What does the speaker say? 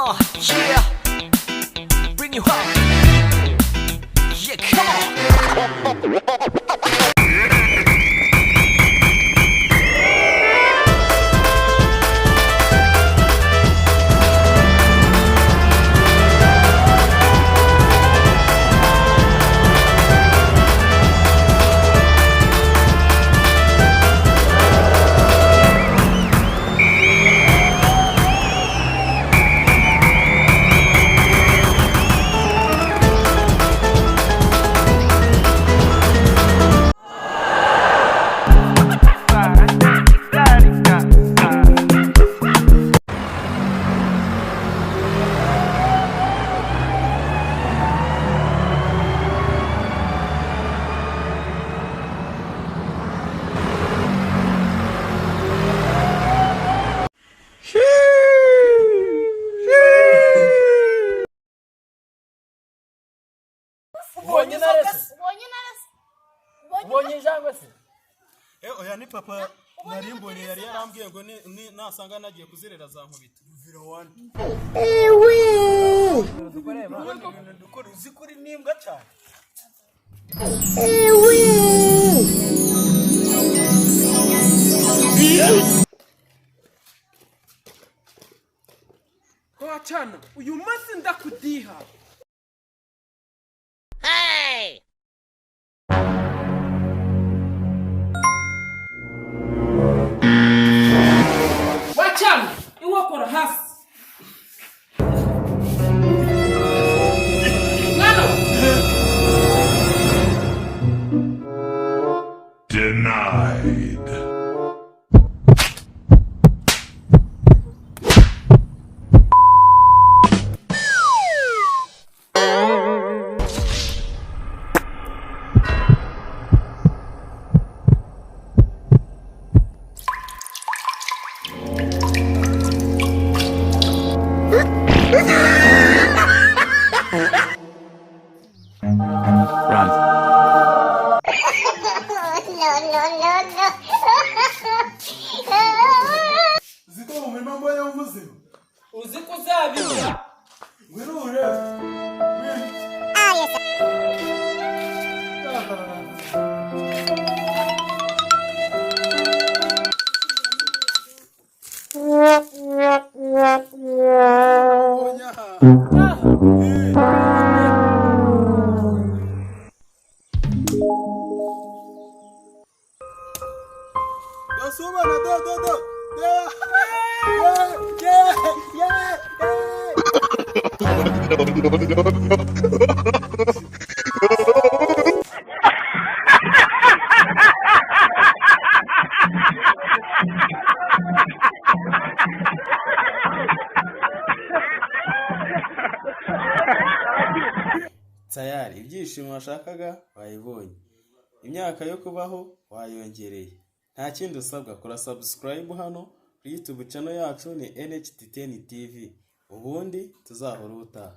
Yeah, bring you home. Yeah, come on. Ubonye jangwe se? Oya ni papa narimbone yari yarambwiye ngo ni nasanga nagiye kuzerera za nkubita. Vira wana. Ewe! Dukora uzikuri nimbwa cyane. Ewe! Kwa chana, uyu munsi ndakudiha. Hey! Wachana, iwakora hasi. Denied. Run. No. Ziko mu mambo ya umuzimu. Uzikuzabira. Ngwirure. Yasuma na do. Tayari ibyishimo washakaga wayibonye, imyaka yo kubaho wayongereye, nta kindi usabwa. Kora subscribe hano kuri YouTube channel yacu ni NHT10 TV, ubundi tuzahora ubutaha.